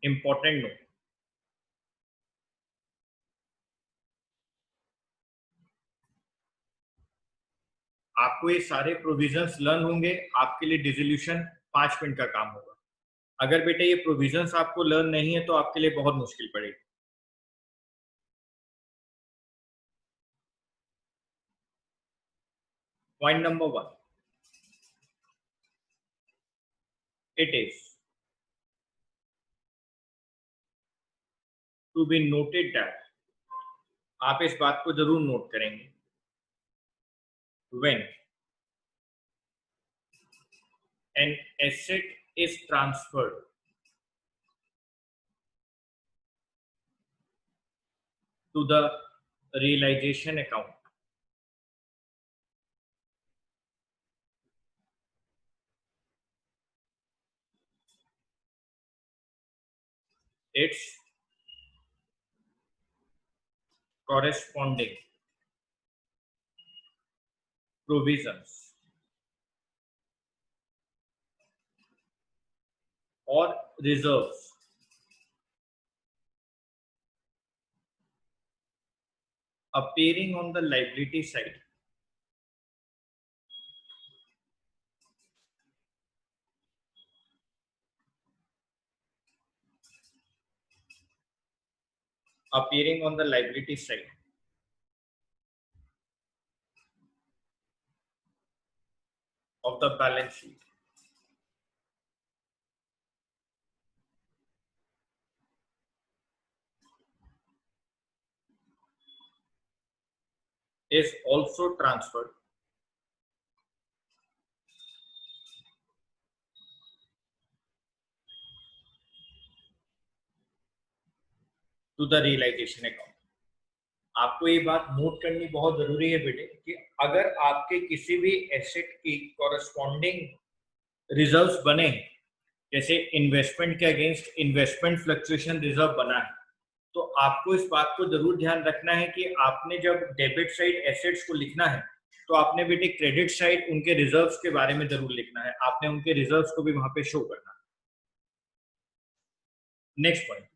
Important note, आपको ये सारे प्रोविजंस लर्न होंगे, आपके लिए डिसोल्यूशन 5 मिनट का काम होगा। अगर बेटे ये प्रोविजंस आपको लर्न नहीं है तो आपके लिए बहुत मुश्किल पड़ेगी। Point number 1, it is to be noted that, आप इस बात को जरूर नोट करेंगे, when an asset is transferred to the realization account, its corresponding provisions or reserves appearing on the liability side of the balance sheet is also transferred to the realization account। आपको ये बात note करनी बहुत जरूरी है बेटे कि अगर आपके किसी भी एसेट की कॉरेस्पॉन्डिंग रिजर्व्स बने, जैसे इन्वेस्टमेंट के अगेंस्ट इन्वेस्टमेंट फ्लक्चुएशन रिजर्व बना है, तो आपको इस बात को जरूर ध्यान रखना है कि आपने जब डेबिट साइड एसेट्स को लिखना है तो आपने बेटे क्रेडिट साइड उनके रिजर्व्स के बारे में जरूर लिखना है, आपने उनके रिजर्व्स को भी वहां पे शो करना है। Next point,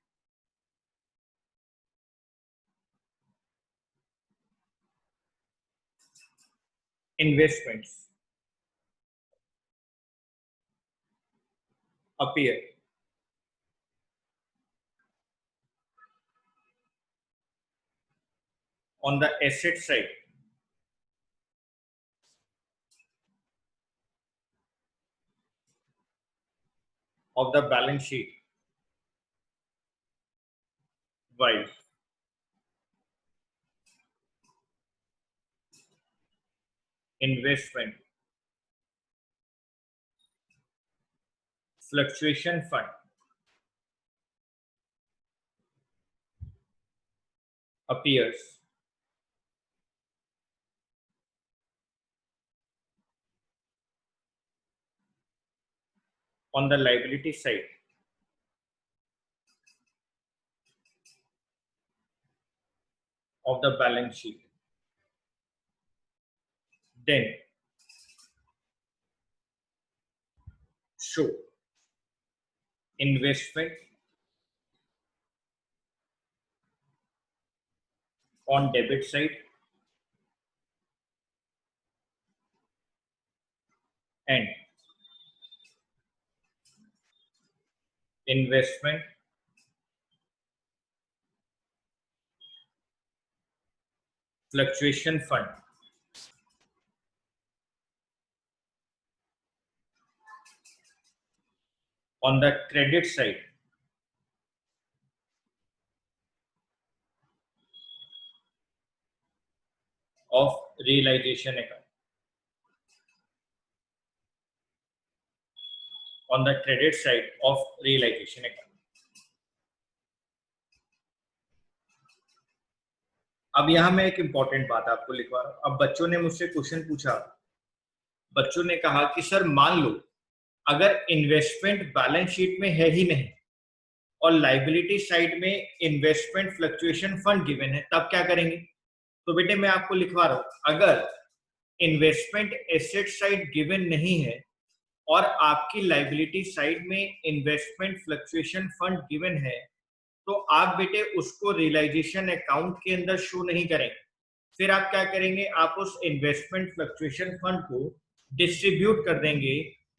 investments appear on the asset side of the balance sheet, while investment fluctuation fund appears on the liability side of the balance sheet, then show investment on debit side and investment fluctuation fund on the credit side of realization account, on the credit side of realization account। अब यहां मैं एक important बात आपको लिखवा रहा हूं। अब बच्चों ने मुझसे क्वेश्चन पूछा, बच्चों ने कहा कि सर मान लो अगर इन्वेस्टमेंट बैलेंस शीट में है ही नहीं और लाइबिलिटी साइड में इन्वेस्टमेंट फ्लक्चुएशन फंड गिवन है, तब क्या करेंगे? तो बेटे मैं आपको लिखवा रहा हूं, अगर इन्वेस्टमेंट एसेट साइड गिवन नहीं है और आपकी लाइबिलिटी साइड में इन्वेस्टमेंट फ्लक्चुएशन फंड गिवन है, तो आप बेटे उसको रियलाइजेशन अकाउंट के अंदर शो नहीं करेंगे। फिर आप क्या करेंगे, आप उस इन्वेस्टमेंट फ्लक्चुएशन फंड को डिस्ट्रीब्यूट कर देंगे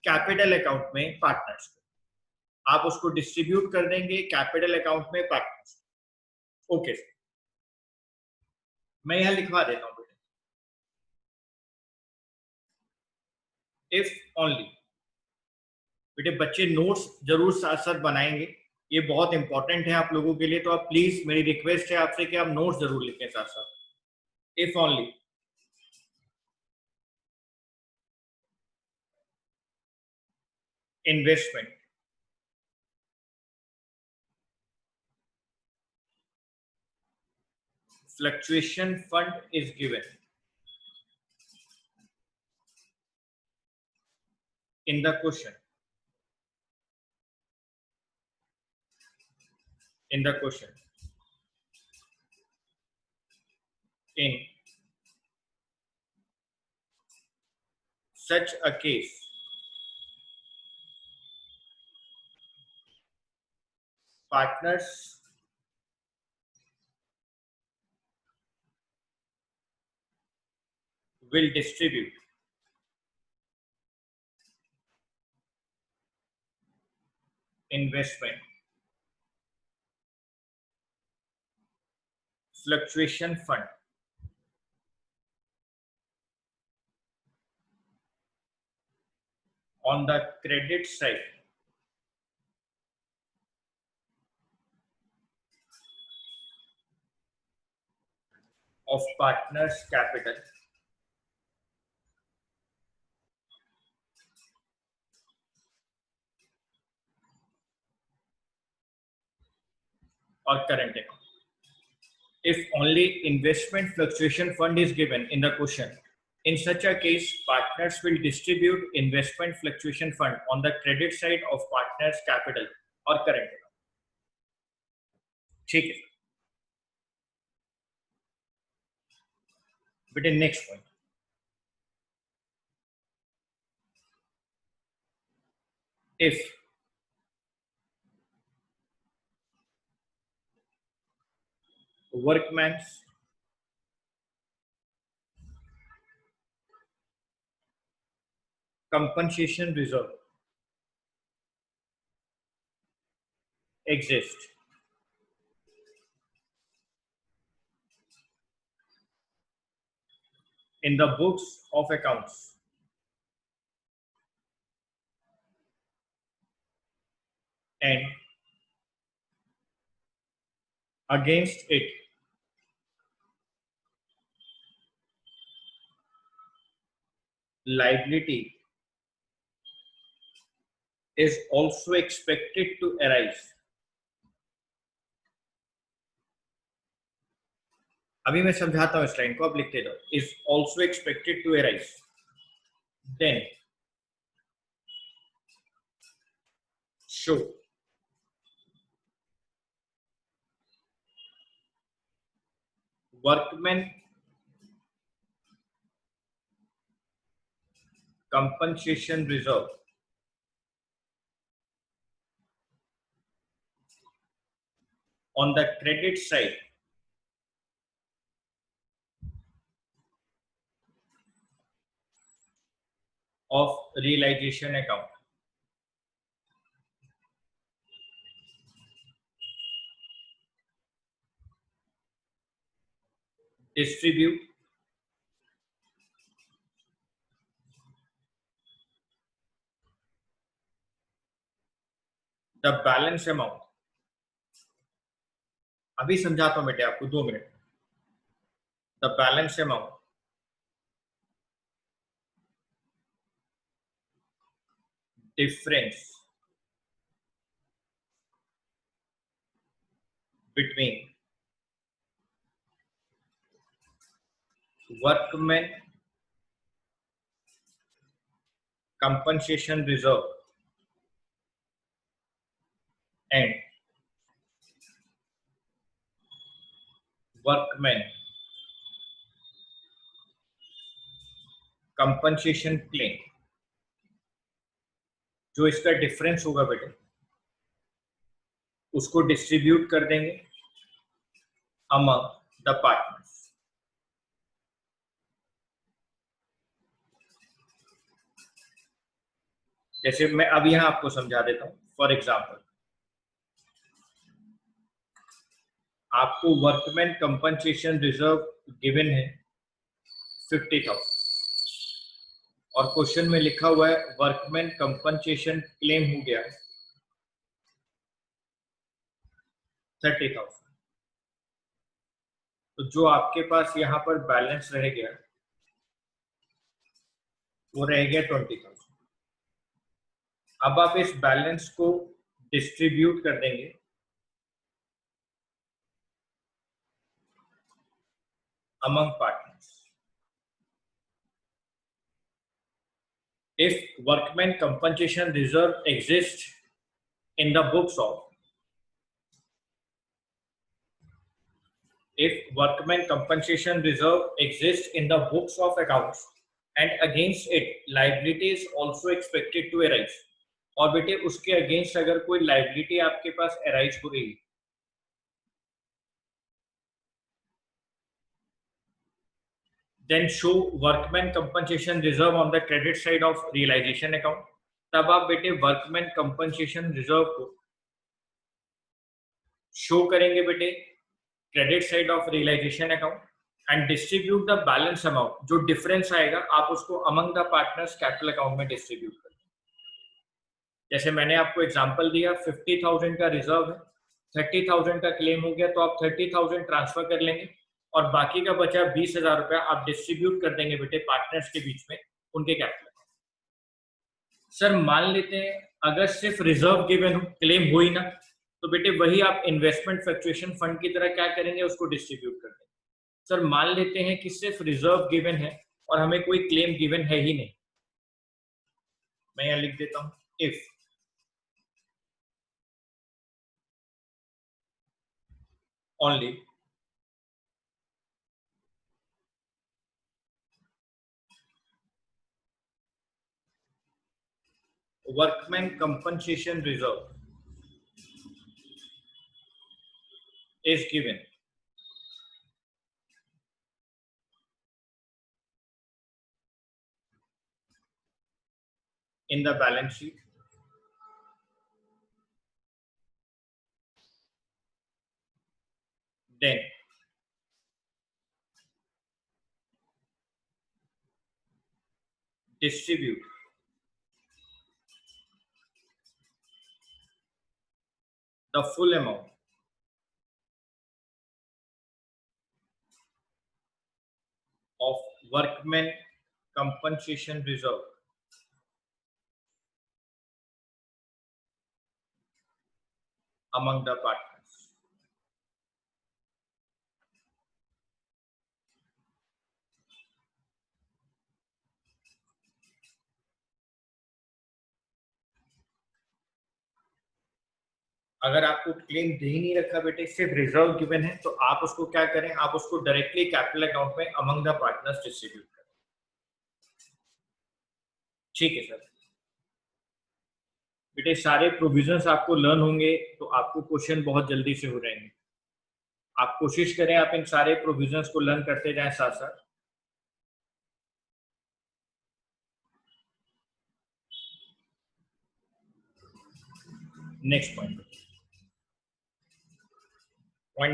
कैपिटल अकाउंट में पार्टनर्स को। आप उसको डिस्ट्रीब्यूट कर देंगे कैपिटल अकाउंट में पार्टनर्स। ओके, मैं यहां लिखवा देता हूं बेटे, इफ ओनली। बेटे बच्चे नोट्स जरूर साथ साथ बनाएंगे, ये बहुत इंपॉर्टेंट है आप लोगों के लिए, तो आप प्लीज, मेरी रिक्वेस्ट है आपसे कि आप नोट्स जरूर लिखें साथ साथ। If only investment fluctuation fund is given in the question, in the question, in such a case, partners will distribute investment fluctuation fund on the credit side of partners capital or current account. If only investment fluctuation fund is given in the question, in such a case, partners will distribute investment fluctuation fund on the credit side of partners capital or current account. ठीक है बेटे, next point, if workman's compensation reserve exists in the books of accounts and against it liability is also expected to arise. अभी मैं समझाता हूं इस line को, आप लिखते जाओ, is also expected to arise, then show workman compensation reserve on the credit side of realization account. Distribute the balance amount. अभी समझाता हूं बेटे आपको, 2 minute. The balance amount difference between workman compensation reserve and workman compensation claim जो इसका difference होगा बेटे उसको डिस्ट्रीब्यूट कर देंगे अमंग द पार्टनर्स। जैसे मैं अब यहां आपको समझा देता हूं। फॉर एग्जाम्पल, आपको वर्कमैन कंपनसेशन रिजर्व गिवन है 50,000 और क्वेश्चन में लिखा हुआ है वर्कमैन कंपनसेशन क्लेम हो गया 30,000। तो जो आपके पास यहाँ पर बैलेंस रह गया वो रह गया 20,000। अब आप इस बैलेंस को डिस्ट्रीब्यूट कर देंगे among partners. If workman compensation reserve exists in the books of, if workman compensation reserve exists in the books of accounts and against it liability is also expected to arise, और बेटे उसके against अगर कोई liability आपके पास arise हो रही है then show workman compensation reserve on the credit side of realization account। तब आप बेटे वर्कमैन कंपनसेशन रिजर्व को शो करेंगे बेटे credit side of realisation account and distribute the balance amount. जो डिफरेंस आएगा आप उसको among the partners capital account में डिस्ट्रीब्यूट करें। जैसे मैंने आपको एग्जांपल दिया 50,000 का रिजर्व है, 30,000 का क्लेम हो गया तो आप 30,000 ट्रांसफर कर लेंगे और बाकी का बचा 20,000 रुपया आप डिस्ट्रीब्यूट कर देंगे बेटे पार्टनर्स के बीच में उनके कैपिटल। सर मान लेते हैं अगर सिर्फ रिजर्व गिवन हो, क्लेम हो ही ना, तो बेटे वही आप इन्वेस्टमेंट फ्लक्चुएशन फंड की तरह क्या करेंगे उसको डिस्ट्रीब्यूट कर देंगे। सर मान लेते हैं कि सिर्फ रिजर्व गिवन है और हमें कोई क्लेम गिवन है ही नहीं, मैं यहां लिख देता हूं if only workman compensation reserve is given in the balance sheet, then distribute the full amount of workman compensation reserve among the partners। अगर आपको क्लेम दे ही नहीं रखा बेटे, सिर्फ रिजर्व गिवन है, तो आप उसको क्या करें, आप उसको डायरेक्टली कैपिटल अकाउंट में अमंग द पार्टनर्स डिस्ट्रीब्यूट करें। ठीक है सर। बेटे सारे प्रोविजंस आपको लर्न होंगे तो आपको क्वेश्चन बहुत जल्दी से हो जाएंगे। आप कोशिश करें आप इन सारे प्रोविजंस को लर्न करते जाएं साथ साथ। Next point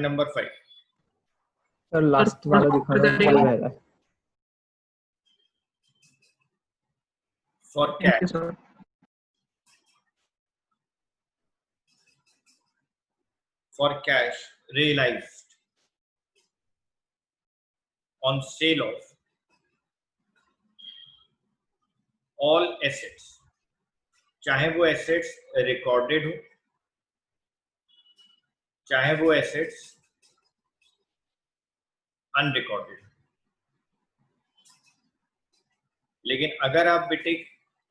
number 5 sir last वाला दिखाना सही रहेगा। For cash for cash realized on sale of all assets, चाहे वो एसेट्स रिकॉर्डेड हो चाहे वो एसेट्स अनरिकॉर्डेड। लेकिन अगर आप बेटे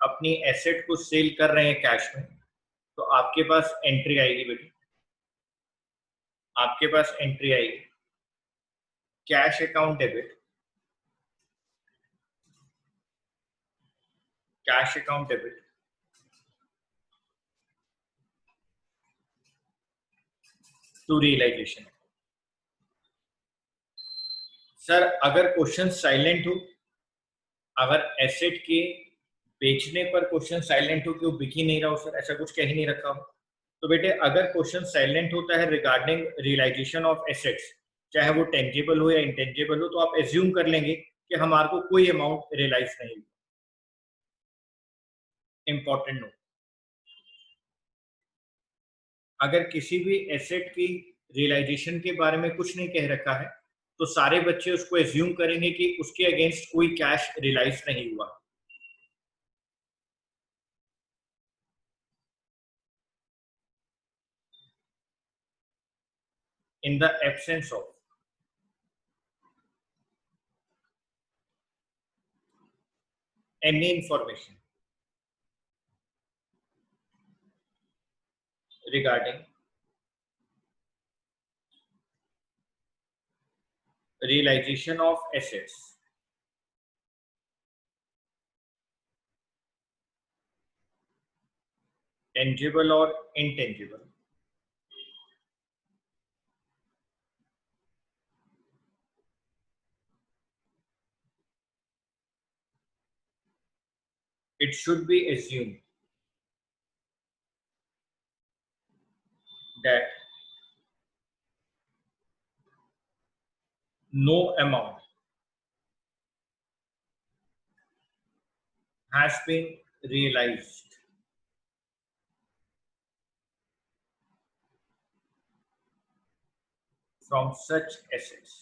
अपनी एसेट को सेल कर रहे हैं कैश में तो आपके पास एंट्री आएगी बेटे, आपके पास एंट्री आएगी cash account debit, cash account debit to realisation. Sir अगर क्वेश्चन साइलेंट हो, अगर एसेट के बेचने पर क्वेश्चन साइलेंट हो कि वो बिक ही नहीं रहा हो सर, ऐसा कुछ कह ही नहीं रखा हो, तो बेटे अगर क्वेश्चन साइलेंट होता है रिगार्डिंग रियलाइजेशन ऑफ एसेट्स, चाहे वो टेंजिबल हो या इंटेंजिबल हो, तो आप एज्यूम कर लेंगे कि हमारे को कोई अमाउंट रियलाइज नहीं हुआ। इंपॉर्टेंट नोट, अगर किसी भी एसेट की रियलाइजेशन के बारे में कुछ नहीं कह रखा है, तो सारे बच्चे उसको एज्यूम करेंगे कि उसके अगेंस्ट कोई कैश रियलाइज नहीं हुआ। In the absence of any information regarding realization of assets, tangible or intangible, it should be assumed that no amount has been realized from such assets।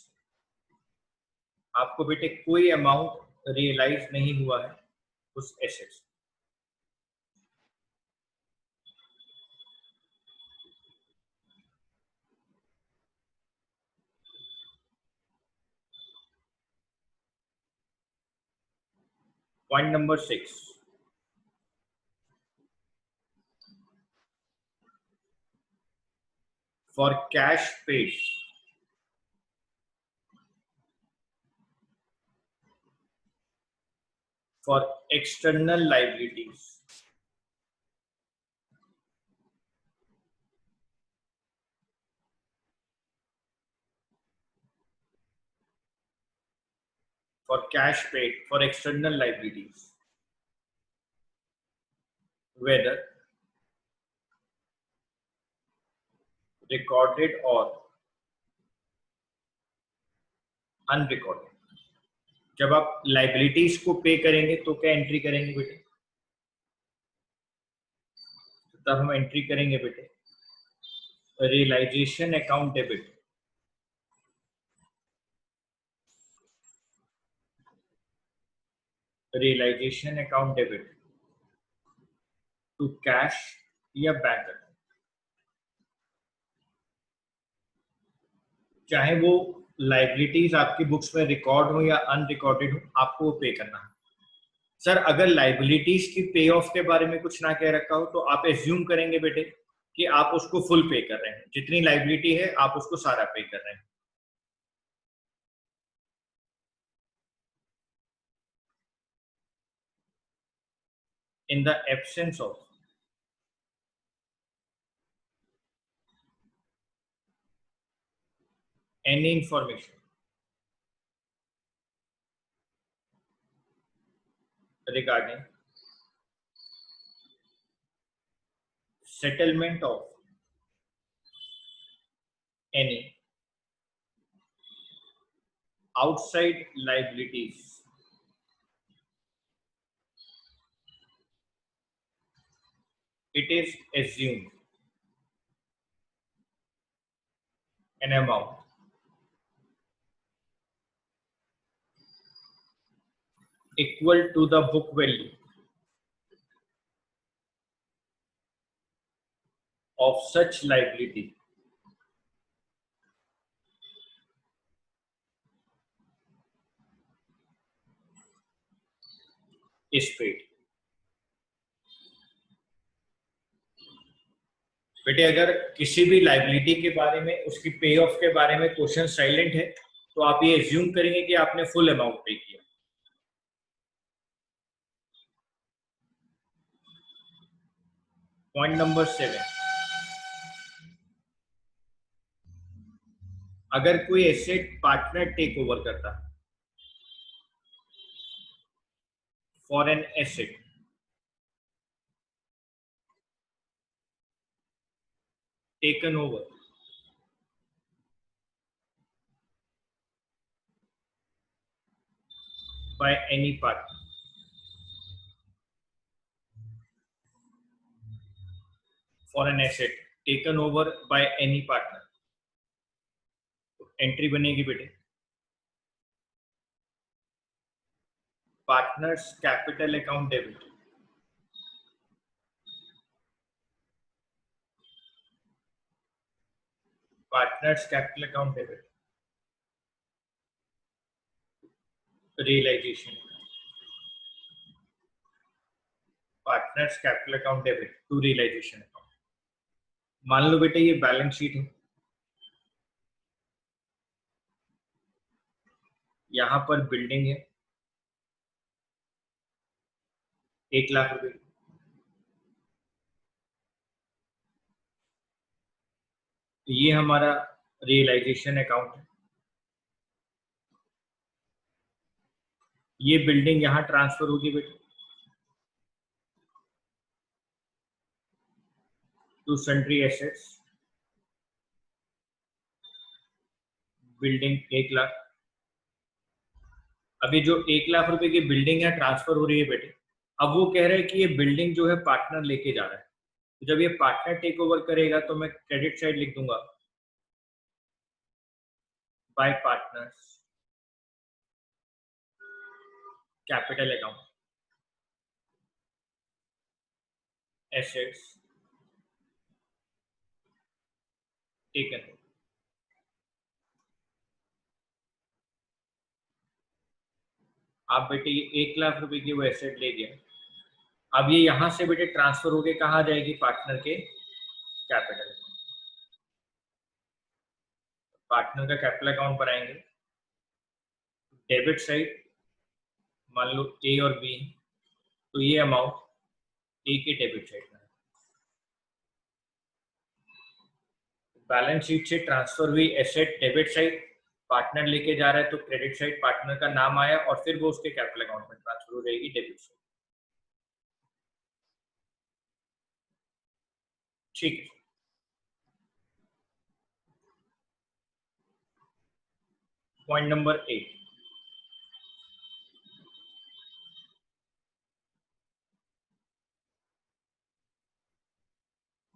आपको बेटे कोई अमाउंट रियलाइज नहीं हुआ है उस assets. Point number 6, for cash paid for external liabilities, for cash paid for external liabilities, whether recorded or unrecorded। जब आप liabilities को पे करेंगे तो क्या एंट्री करेंगे बेटे? तब हम एंट्री करेंगे बेटे realisation account debit, realisation account debit to cash या बैंक अकाउंट। चाहे वो लाइबिलिटीज आपकी बुक्स में रिकॉर्ड हो या अनरिकॉर्डेड हो, आपको वो पे करना है। सर अगर लाइबिलिटीज की पे ऑफ के बारे में कुछ ना कह रखा हो, तो आप एज्यूम करेंगे बेटे कि आप उसको फुल पे कर रहे हैं, जितनी लाइबिलिटी है आप उसको सारा पे कर रहे हैं। In the absence of any information regarding settlement of any outside liabilities, it is assumed an amount equal to the book value of such liability is paid। बेटे अगर किसी भी लाइबिलिटी के बारे में, उसकी पे ऑफ के बारे में क्वेश्चन साइलेंट है, तो आप ये एज्यूम करेंगे कि आपने फुल अमाउंट पे किया। पॉइंट नंबर 7, अगर कोई एसेट पार्टनर टेक ओवर करता है for an asset taken over by any partner, for an asset taken over by any partner, entry बनेगी बेटे partners capital account debit, partners capital account debit, realisation, partners capital account debit to realisation account. मान लो बेटे ये balance sheet है, यहां पर building है 1,00,000 रुपए, ये हमारा रियलाइजेशन अकाउंट है। ये बिल्डिंग यहां ट्रांसफर होगी बेटे टू सन्ड्री एसेट्स, बिल्डिंग 1,00,000। अभी जो 1,00,000 रुपए की बिल्डिंग है ट्रांसफर हो रही है बेटे, अब वो कह रहे हैं कि ये बिल्डिंग जो है पार्टनर लेके जा रहा है, तो जब ये पार्टनर टेक ओवर करेगा तो मैं क्रेडिट साइड लिख दूंगा bye partners capital account assets taken. आप बेटे ये 1,00,000 रुपए की वो एसेट ले गया, अब ये यहां से बेटे ट्रांसफर होके कहा जाएगी पार्टनर के कैपिटल, पार्टनर का कैपिटल अकाउंट बनाएंगे, डेबिट साइड मान लो ए और बी, तो ये अमाउंट ए के डेबिट साइड में, बैलेंस शीट से ट्रांसफर हुई एसेट डेबिट साइड, पार्टनर लेके जा रहा है तो क्रेडिट साइड पार्टनर का नाम आया और फिर वो उसके कैपिटल अकाउंट में ट्रांसफर हो जाएगी डेबिट साइड। ठीक है, point number 8,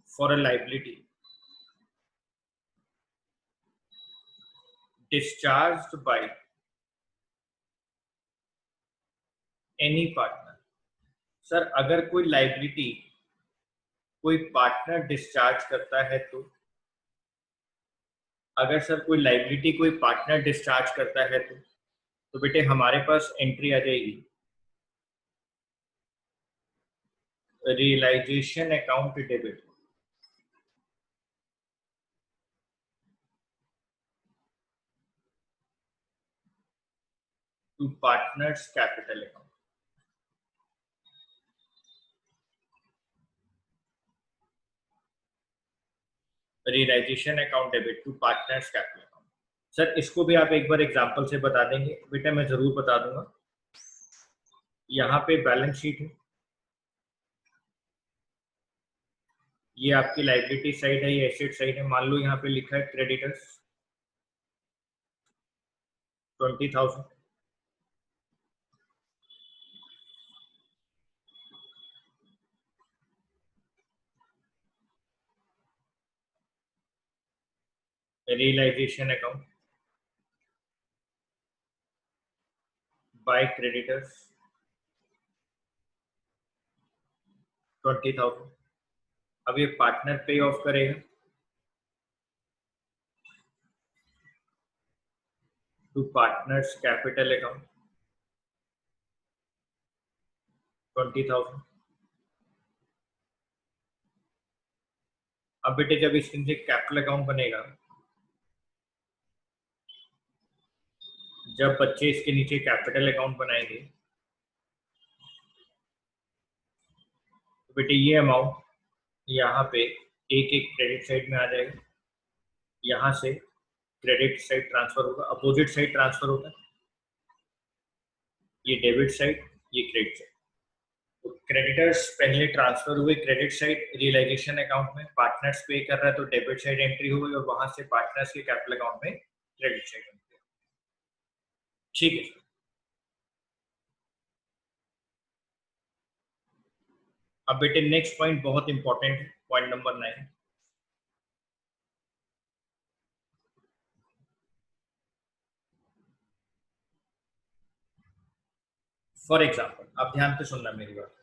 for a liability discharged by any partner। Sir अगर कोई लाइबिलिटी कोई पार्टनर डिस्चार्ज करता है तो, अगर सर कोई लाइबिलिटी कोई पार्टनर डिस्चार्ज करता है तो बेटे हमारे पास एंट्री आ जाएगी realisation account debit to partners capital account, realisation account debit to partners capital account. Sir इसको भी आप एक बार एग्जांपल से बता देंगे? बेटा मैं जरूर बता दूंगा। यहाँ पे बैलेंस शीट है, ये आपकी लाइबिलिटी साइड है, ये एसेट साइड है। मान लो यहाँ पे लिखा है creditors 20,000, realisation account by creditors 20,000। अब ये पार्टनर पे ऑफ करेगा टू पार्टनर्स कैपिटल अकाउंट 20,000। अब बेटे जब इसके नीचे कैपिटल अकाउंट बनेगा, जब बच्चे इसके नीचे कैपिटल अकाउंट बनाएंगे तो बेटे ये अमाउंट यहाँ पे एक एक क्रेडिट साइड में आ जाएगा, यहाँ से क्रेडिट साइड ट्रांसफर होगा, अपोजिट साइड ट्रांसफर होता है, ये डेबिट साइड, ये क्रेडिट साइड। तो क्रेडिटर्स पहले ट्रांसफर हुए क्रेडिट साइड रियलाइजेशन अकाउंट में, पार्टनर्स पे कर रहा है तो डेबिट साइड एंट्री हो गई और वहां से पार्टनर्स के कैपिटल अकाउंट में क्रेडिट साइड एंट्री। ठीक है। अब बेटे नेक्स्ट पॉइंट बहुत इंपॉर्टेंट है, पॉइंट नंबर 9। फॉर एग्जाम्पल, आप ध्यान से सुनना मेरी बात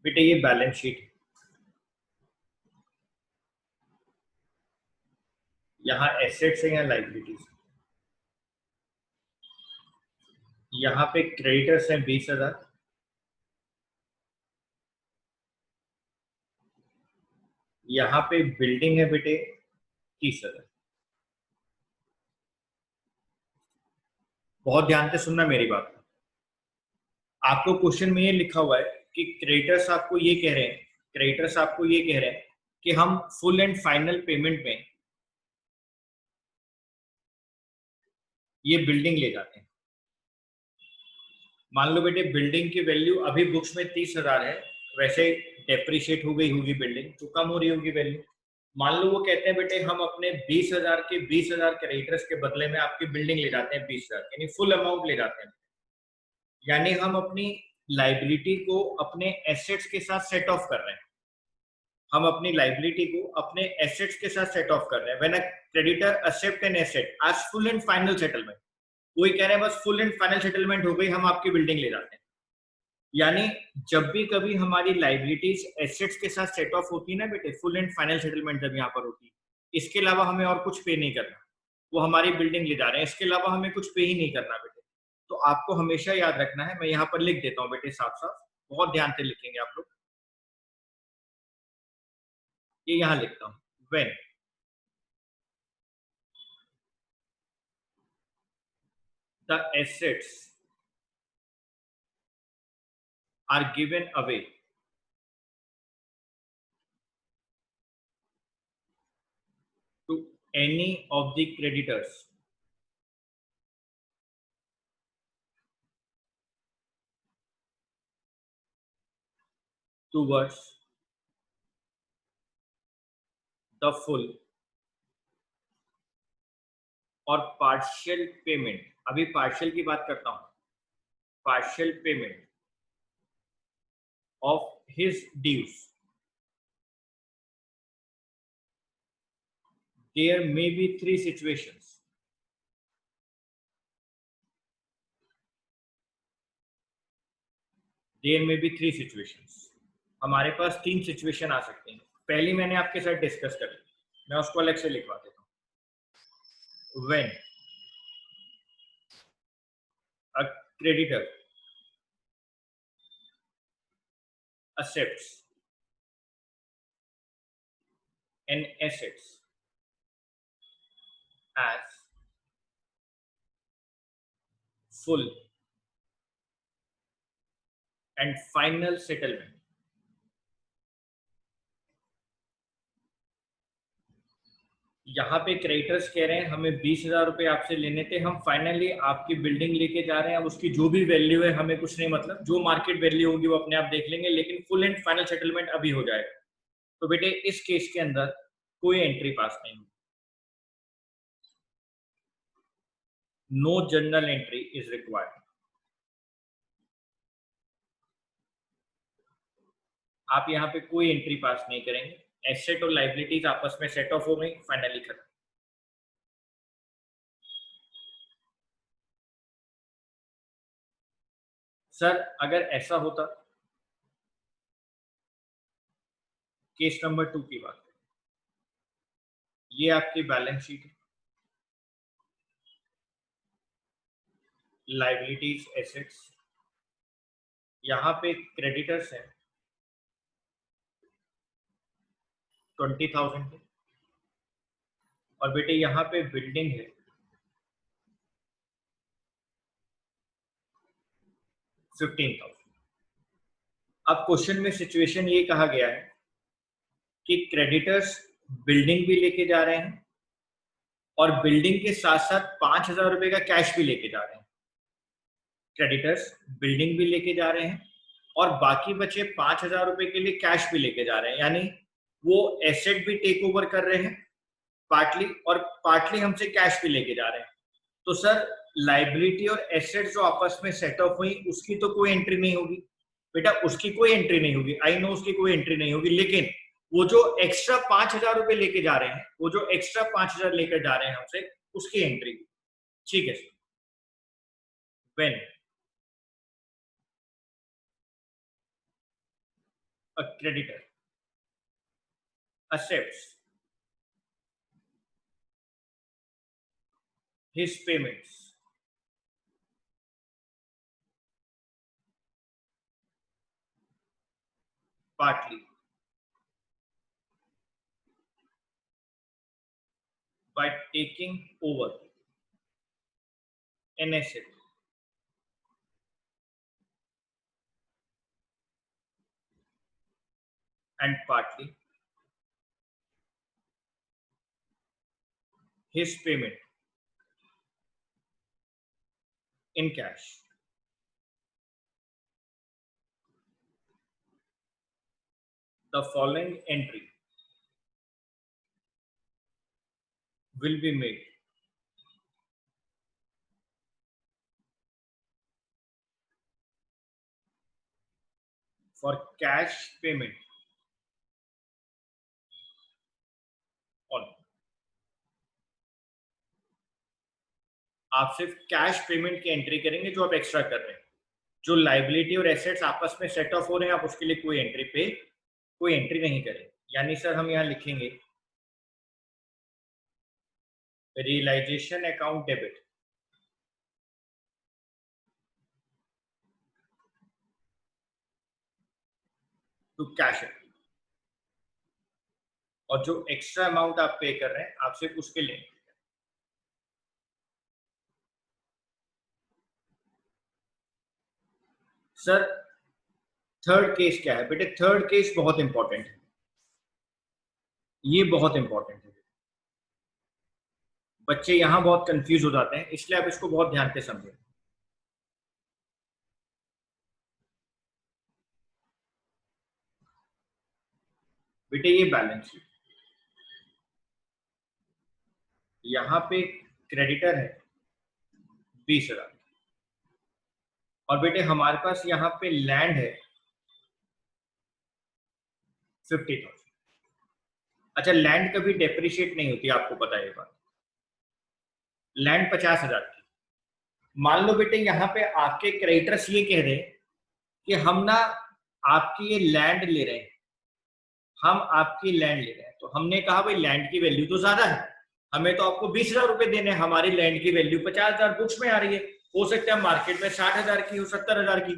बेटे, ये बैलेंस शीट, यहाँ एसेट्स है, यहाँ लाइबिलिटीज। यहाँ पे क्रेडिटर्स हैं 20,000, यहाँ पे बिल्डिंग है बेटे 30,000। बहुत ध्यान से सुनना मेरी बात। आपको क्वेश्चन में ये लिखा हुआ है कि क्रेडिटर्स आपको ये कह रहे हैं, क्रेडिटर्स आपको ये कह रहे हैं कि हम फुल एंड फाइनल पेमेंट में ये बिल्डिंग ले जाते हैं। मान लो बेटे बिल्डिंग की वैल्यू अभी बुक्स में 30,000 है, वैसे डेप्रिशिएट हो गई होगी बिल्डिंग तो कम हो रही होगी वैल्यू। मान लो वो कहते हैं बेटे हम अपने 20,000 के 20,000 क्रेडिटर्स के बदले में आपकी बिल्डिंग ले जाते हैं 20,000, यानी फुल अमाउंट ले जाते हैं। यानी हम अपनी लाइबिलिटी को अपने एसेट्स के साथ सेट ऑफ कर रहे हैं, हम अपनी लाइबिलिटी को अपने एसेट्स के साथ सेट ऑफ कर रहे हैं। When a creditor accept an asset as full and final settlement, वही कह रहे हैं बस फुल एंड फाइनल सेटलमेंट हो गई, हम आपकी बिल्डिंग ले जाते हैं। यानी जब भी कभी हमारी लाइबिलिटीज एसेट्स के साथ सेट ऑफ होती है ना बेटे, फुल एंड फाइनल सेटलमेंट जब यहाँ पर होती है, इसके अलावा हमें और कुछ पे नहीं करना, वो हमारी बिल्डिंग ले जा रहे हैं, इसके अलावा हमें कुछ पे ही नहीं करना बेटे। तो आपको हमेशा याद रखना है, मैं यहाँ पर लिख देता हूँ बेटे साफ साफ, बहुत ध्यान से लिखेंगे आप लोग। ये यहाँ लिखता हूँ, when the assets are given away to any of the creditors towards the full और पार्शियल पेमेंट, अभी पार्शियल की बात करता हूं, partial payment of his dues, there may be 3 situations. There may be 3 situations. हमारे पास 3 सिचुएशन आ सकते हैं। पहली मैंने आपके साथ डिस्कस कर ली, मैं उसको अलग से लिखवा देता हूं। When a creditor accepts an assets as full and final settlement, यहाँ पे क्रेडिटर्स कह रहे हैं हमें 20,000 रुपए आपसे लेने थे, हम फाइनली आपकी बिल्डिंग लेके जा रहे हैं, अब उसकी जो भी वैल्यू है हमें कुछ नहीं, मतलब जो मार्केट वैल्यू होगी वो अपने आप देख लेंगे, लेकिन फुल एंड फाइनल सेटलमेंट अभी हो जाएगा। तो बेटे इस केस के अंदर कोई एंट्री पास नहीं होगी, no journal entry is required. आप यहाँ पे कोई एंट्री पास नहीं करेंगे, एसेट और लाइबिलिटीज आपस में सेट ऑफ हो गई, फाइनली खत्म। सर अगर ऐसा होता, केस नंबर 2 की बात है, ये आपकी बैलेंस शीट है, लाइबिलिटीज एसेट्स, यहाँ पे क्रेडिटर्स हैं 20,000 के, और बेटे यहाँ पे बिल्डिंग है 15,000। अब क्वेश्चन में सिचुएशन ये कहा गया है कि क्रेडिटर्स बिल्डिंग भी लेके जा रहे हैं और बिल्डिंग के साथ साथ 5,000 रुपए का कैश भी लेके जा रहे हैं। क्रेडिटर्स बिल्डिंग भी लेके जा रहे हैं और बाकी बचे 5,000 रुपए के लिए कैश भी लेके जा रहे हैं, यानी वो एसेट भी टेक ओवर कर रहे हैं पार्टली और पार्टली हमसे कैश भी लेके जा रहे हैं। तो सर लाइबिलिटी और एसेट जो आपस में सेट ऑफ हुई उसकी तो कोई एंट्री नहीं होगी बेटा, उसकी कोई एंट्री नहीं होगी। आई नो उसकी कोई एंट्री नहीं होगी, लेकिन वो जो एक्स्ट्रा 5,000 रुपए लेके जा रहे हैं, वो जो एक्स्ट्रा 5,000 लेकर जा रहे हैं हमसे, उसकी एंट्री। ठीक है sir. When a creditor accepts his payments partly by taking over an asset and partly his payment in cash, the following entry will be made for cash payment on। आप सिर्फ कैश पेमेंट की entry करेंगे जो आप extra कर रहे हैं। जो लाइबिलिटी और एसेट्स आपस में सेट ऑफ हो रहे हैं आप उसके लिए कोई एंट्री नहीं करें। यानी सर हम यहां लिखेंगे realisation account debit to cash, और जो एक्स्ट्रा अमाउंट आप पे कर रहे हैं आप सिर्फ उसके लिए। सर थर्ड केस क्या है बेटे? थर्ड केस बहुत इंपॉर्टेंट है, ये बहुत इंपॉर्टेंट है। बच्चे यहां बहुत कंफ्यूज हो जाते हैं, इसलिए आप इसको बहुत ध्यान से समझें। बेटे ये बैलेंस शीट, यहां पे क्रेडिटर है 20,000 और बेटे हमारे पास यहाँ पे लैंड है 50,000। अच्छा, लैंड कभी डेप्रिशिएट नहीं होती, आपको पता है ये बात। लैंड 50,000 की। मान लो बेटे यहाँ पे आपके क्रेडिटर्स ये कह रहे हैं कि हम ना आपकी ये लैंड ले रहे हैं, हम आपकी लैंड ले रहे हैं। तो हमने कहा भाई लैंड की वैल्यू तो ज्यादा है, हमें तो आपको 20,000 रुपए देने, हमारी लैंड की वैल्यू 50,000 बुक्स में आ रही है, हो सकता है मार्केट में 60,000 की हो, 70,000 की।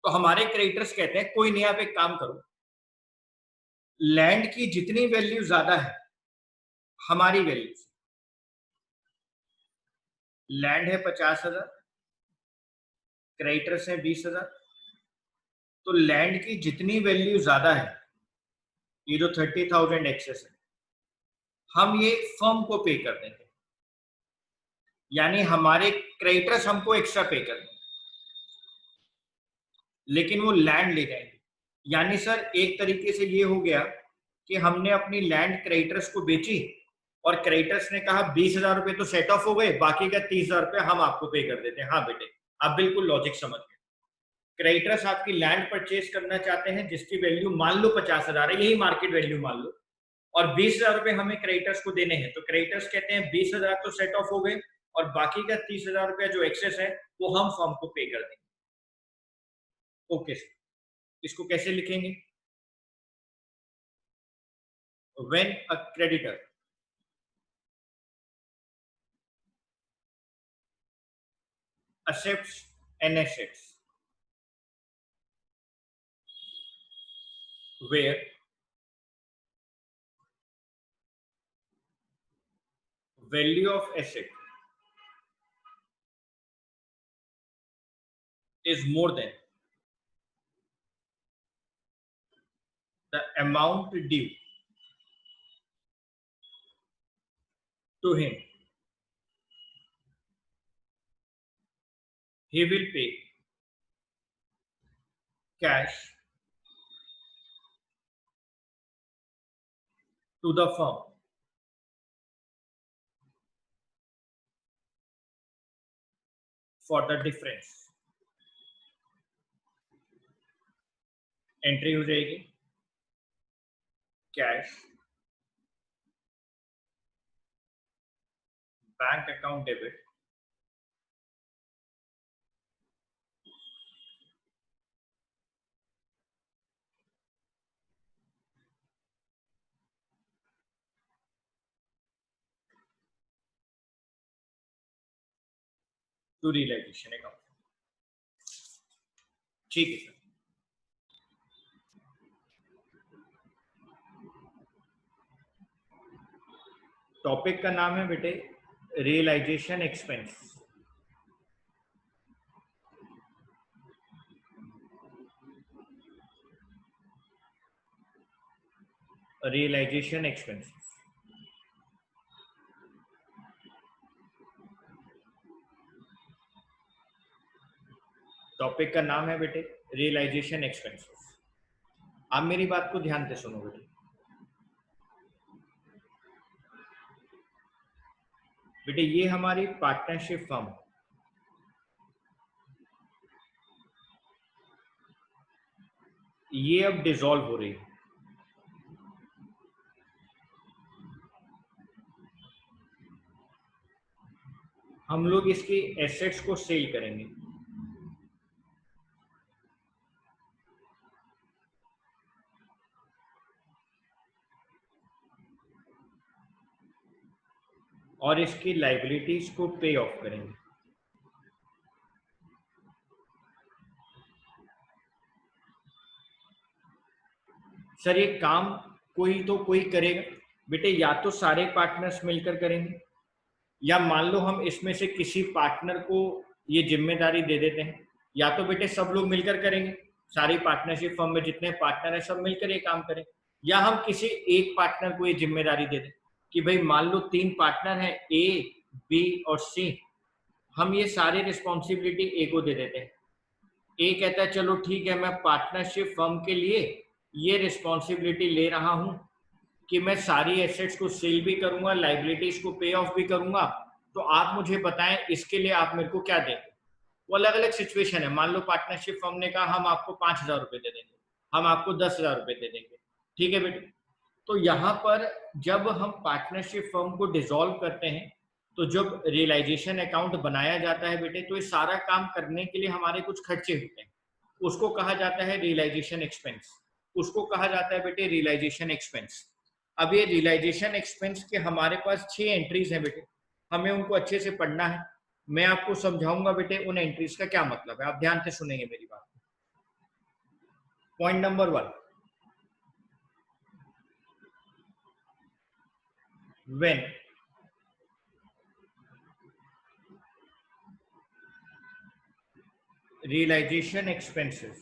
तो हमारे क्रेडिटर्स कहते हैं कोई नहीं, आप एक काम करो, लैंड की जितनी वैल्यू ज्यादा है हमारी वैल्यू से, लैंड है 50,000, क्रेडिटर्स है 20,000, तो लैंड की जितनी वैल्यू ज्यादा है, ये जो 30,000 एक्सेस है, हम ये फर्म को पे कर देंगे। यानी हमारे क्रेडिटर्स हमको एक्स्ट्रा पे कर देंगे, लेकिन वो लैंड ले जाएंगे। यानी सर एक तरीके से ये हो गया कि हमने अपनी लैंड क्रेडिटर्स को बेची और क्रेडिटर्स ने कहा 20,000 रुपए तो सेट ऑफ हो गए, बाकी का 30,000 रुपए हम आपको पे कर देते हैं। हाँ बेटे, आप बिल्कुल लॉजिक समझ गए। क्रेडिटर्स आपकी लैंड परचेज करना चाहते हैं जिसकी वैल्यू मान लो 50,000 है, यही मार्केट वैल्यू मान लो, और 20,000 रुपए हमें क्रेडिटर्स को देने हैं। तो क्रेडिटर्स कहते हैं 20,000 तो सेट ऑफ हो गए और बाकी का 30,000 रुपया जो एक्सेस है वो हम फर्म को पे कर देंगे। ओके सर, इसको कैसे लिखेंगे? When a creditor accepts an asset where value of asset is more than the amount due to him. He will pay cash to the firm for the difference. Entry हो जाएगी cash bank account debit to realisation account. ठीक है सर। Topic का नाम है बेटे realisation expense. Realisation expenses. Topic का नाम है बेटे रियलाइजेशन एक्सपेंसेस। आप मेरी बात को ध्यान से सुनो बेटे। बेटे ये हमारी पार्टनरशिप फर्म, ये अब डिसॉल्व हो रही है। हम लोग इसकी एसेट्स को सेल करेंगे। और इसकी लायबिलिटीज को पे ऑफ करेंगे। सर ये काम कोई तो कोई करेगा बेटे, या तो सारे पार्टनर्स मिलकर करेंगे, या मान लो हम इसमें से किसी पार्टनर को ये जिम्मेदारी दे देते हैं, या तो बेटे सब लोग मिलकर करेंगे, सारी पार्टनरशिप फर्म में जितने पार्टनर हैं सब मिलकर ये काम करें, या हम किसी एक पार्टनर को ये जिम्मेदारी दे दें कि भाई मान लो 3 पार्टनर हैं ए, बी और सी, हम ये सारी रिस्पॉन्सिबिलिटी ए को दे देते हैं। ए कहता है चलो ठीक है, मैं पार्टनरशिप फर्म के लिए ये रिस्पॉन्सिबिलिटी ले रहा हूं कि मैं सारी एसेट्स को सेल भी करूंगा, लाइबिलिटीज को पे ऑफ भी करूंगा, तो आप मुझे बताएं इसके लिए आप मेरे को क्या देंगे। वो अलग अलग सिचुएशन है। मान लो पार्टनरशिप फर्म ने कहा हम आपको 5,000 रुपए दे देंगे, हम आपको 10,000 रुपए दे देंगे, ठीक है बेटे। तो यहाँ पर जब हम पार्टनरशिप फर्म को डिसॉल्व करते हैं, तो जब रियलाइजेशन अकाउंट बनाया जाता है बेटे, तो ये सारा काम करने के लिए हमारे कुछ खर्चे होते हैं, उसको कहा जाता है रियलाइजेशन एक्सपेंस, उसको कहा जाता है बेटे रियलाइजेशन एक्सपेंस। अब ये रियलाइजेशन एक्सपेंस के हमारे पास 6 एंट्रीज हैं बेटे, हमें उनको अच्छे से पढ़ना है। मैं आपको समझाऊंगा बेटे उन एंट्रीज का क्या मतलब है, आप ध्यान से सुनेंगे मेरी बात। Point number 1, when realization expenses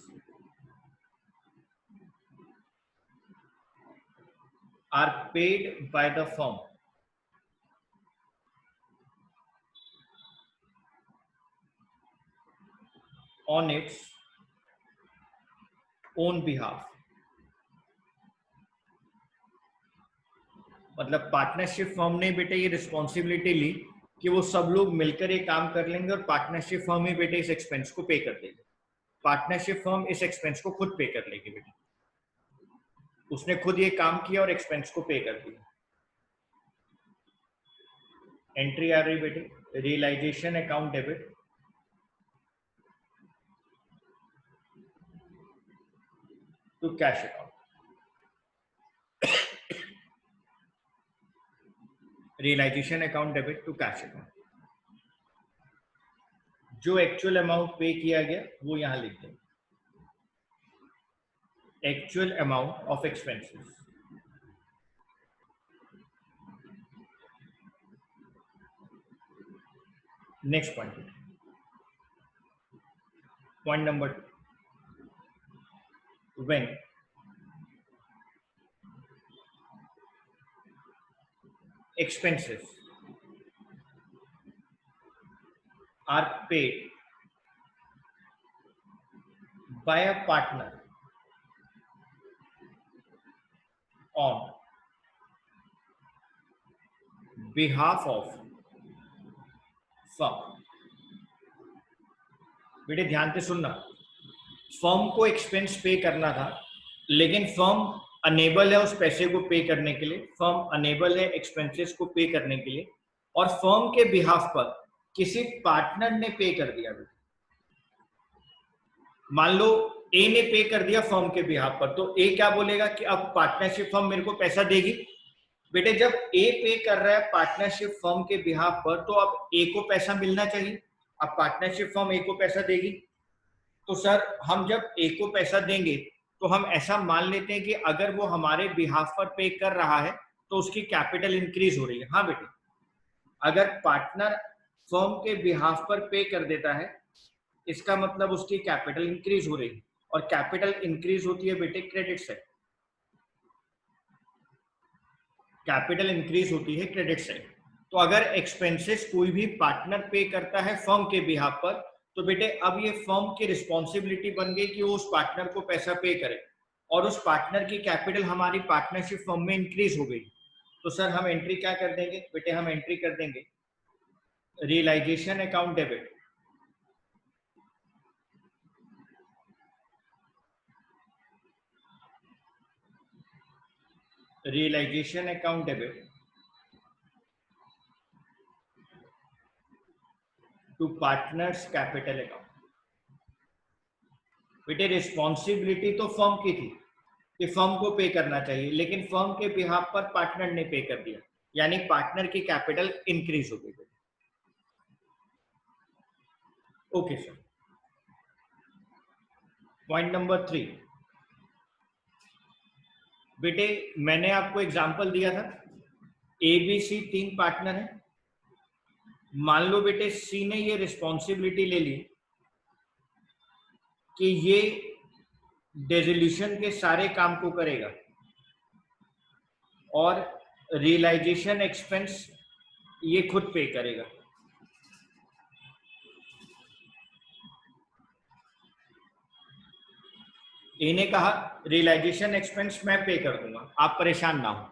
are paid by the firm on its own behalf, मतलब पार्टनरशिप फर्म ने बेटे ये रिस्पॉन्सिबिलिटी ली कि वो सब लोग मिलकर ये काम कर लेंगे और पार्टनरशिप फर्म ही बेटे इस एक्सपेंस को पे कर देगी। पार्टनरशिप फर्म इस एक्सपेंस को खुद पे कर लेगी बेटे, उसने खुद ये काम किया और एक्सपेंस को पे कर दिया। एंट्री आ रही बेटे realisation account debit to cash account. Realisation account debit to cash account. जो एक्चुअल अमाउंट पे किया गया वो यहां लिख दें, actual amount of expenses. Next point, point number 2, when expenses are paid by a partner on behalf of firm। बेटे ध्यान से सुनना, फर्म को एक्सपेंस पे करना था लेकिन फर्म अनेबल है उस पैसे को पे करने के लिए, फर्म अनेबल है एक्सपेंसेस को पे करने के लिए, और फर्म के बिहाफ पर किसी पार्टनर ने पे कर दिया। मान लो ए ने पे कर दिया फर्म के बिहाफ पर, तो ए क्या बोलेगा कि अब पार्टनरशिप फर्म मेरे को पैसा देगी। बेटे जब ए पे कर रहा है पार्टनरशिप फर्म के बिहाफ पर, तो अब ए को पैसा मिलना चाहिए। अब पार्टनरशिप फर्म ए को पैसा देगी, तो सर हम जब ए को पैसा देंगे तो हम ऐसा मान लेते हैं कि अगर वो हमारे बिहाफ पर पे कर रहा है तो उसकी कैपिटल इंक्रीज हो रही है। हाँ बेटे, अगर पार्टनर फर्म के बिहाफ पर पे कर देता है इसका मतलब उसकी कैपिटल इंक्रीज हो रही है, और कैपिटल इंक्रीज होती है बेटे क्रेडिट साइड। कैपिटल इंक्रीज होती है क्रेडिट साइड। तो अगर एक्सपेंसेस कोई भी पार्टनर पे करता है फर्म के बिहाफ पर, तो बेटे अब ये फर्म की रिस्पॉन्सिबिलिटी बन गई कि वो उस पार्टनर को पैसा पे करे, और उस पार्टनर की कैपिटल हमारी पार्टनरशिप फर्म में इंक्रीज हो गई। तो सर हम एंट्री क्या कर देंगे बेटे, हम एंट्री कर देंगे realisation account debit. Realisation account debit to partners capital account. बेटे रिस्पॉन्सिबिलिटी तो फर्म की थी कि फर्म को पे करना चाहिए, लेकिन फर्म के बिहाफ पर पार्टनर ने पे कर दिया, यानी पार्टनर की कैपिटल इंक्रीज हो गई। Okay sir. पॉइंट नंबर 3, बेटे मैंने आपको एग्जांपल दिया था ए बी सी 3 पार्टनर है। मान लो बेटे सी ने ये रिस्पॉन्सिबिलिटी ले ली कि ये डिसोल्यूशन के सारे काम को करेगा और रियलाइजेशन एक्सपेंस ये खुद पे करेगा। ए ने कहा रियलाइजेशन एक्सपेंस मैं पे कर दूंगा, आप परेशान ना हो,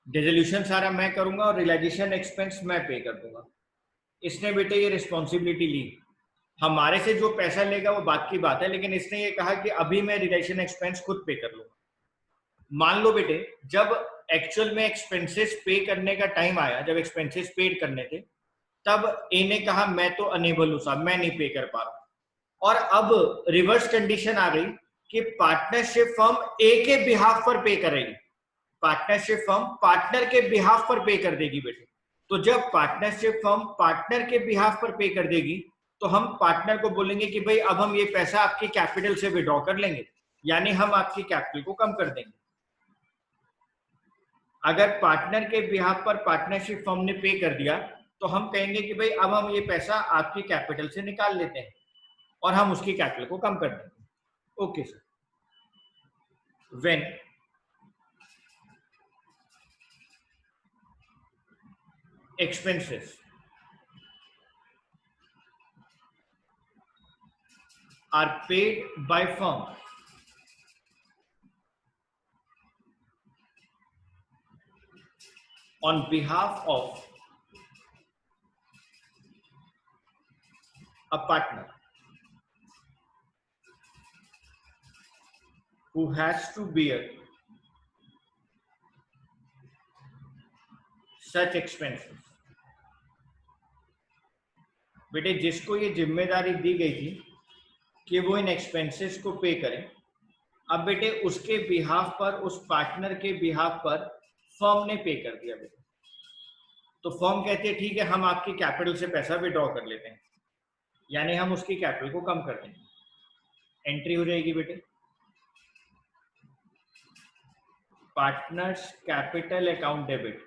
डिसोल्यूशन सारा मैं करूंगा और रियलाइजेशन एक्सपेंस मैं पे कर दूंगा। इसने बेटे ये रिस्पॉन्सिबिलिटी ली, हमारे से जो पैसा लेगा वो बात की बात है, लेकिन इसने ये कहा कि अभी मैं रियलाइजेशन एक्सपेंस खुद पे कर लूंगा। मान लो बेटे जब एक्चुअल में एक्सपेंसेस पे करने का टाइम आया, जब एक्सपेंसेस पेड करने थे, तब ए ने कहा मैं तो अनेबल हूं साहब, मैं नहीं पे कर पा रहा। और अब रिवर्स कंडीशन आ गई कि पार्टनरशिप फर्म ए के बिहाफ पर पे करेगी, पार्टनरशिप फर्म पार्टनर के बिहाफ पर पे कर देगी बेटे। तो जब पार्टनरशिप फर्म पार्टनर के बिहाफ पर पे कर देगी तो हम पार्टनर को बोलेंगे कि भाई अब हम ये पैसा आपकी कैपिटल से विड्रॉ कर लेंगे, यानी हम आपकी कैपिटल को कम कर देंगे। अगर पार्टनर के बिहाफ पर पार्टनरशिप फर्म ने पे कर दिया तो हम कहेंगे कि भाई अब हम ये पैसा आपकी कैपिटल से निकाल लेते हैं और हम उसकी कैपिटल को कम कर देंगे। Okay sir. When expenses are paid by firm on behalf of a partner who has to bear such expenses। बेटे जिसको ये जिम्मेदारी दी गई थी कि वो इन एक्सपेंसेस को पे करें, अब बेटे उसके बिहाफ पर, उस पार्टनर के बिहाफ पर फर्म ने पे कर दिया बेटे, तो फर्म कहती है ठीक है हम आपकी कैपिटल से पैसा विड्रॉ कर लेते हैं, यानी हम उसकी कैपिटल को कम कर देंगे। एंट्री हो जाएगी बेटे partners capital account debit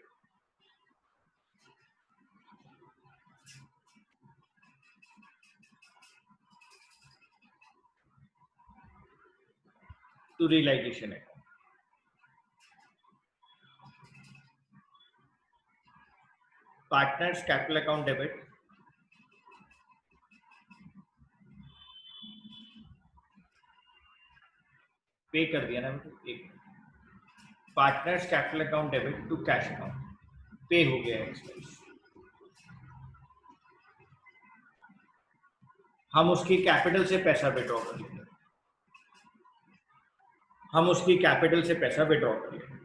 to realization account। Partners capital account debit पे कर दिया ना बेटे, एक partners capital account debit to cash account, pay हो गया एक्सपेंस। हम उसकी कैपिटल से पैसा विड्रॉ कर लेंगे, हम उसकी कैपिटल से पैसा विड्रॉ कर लेंगे।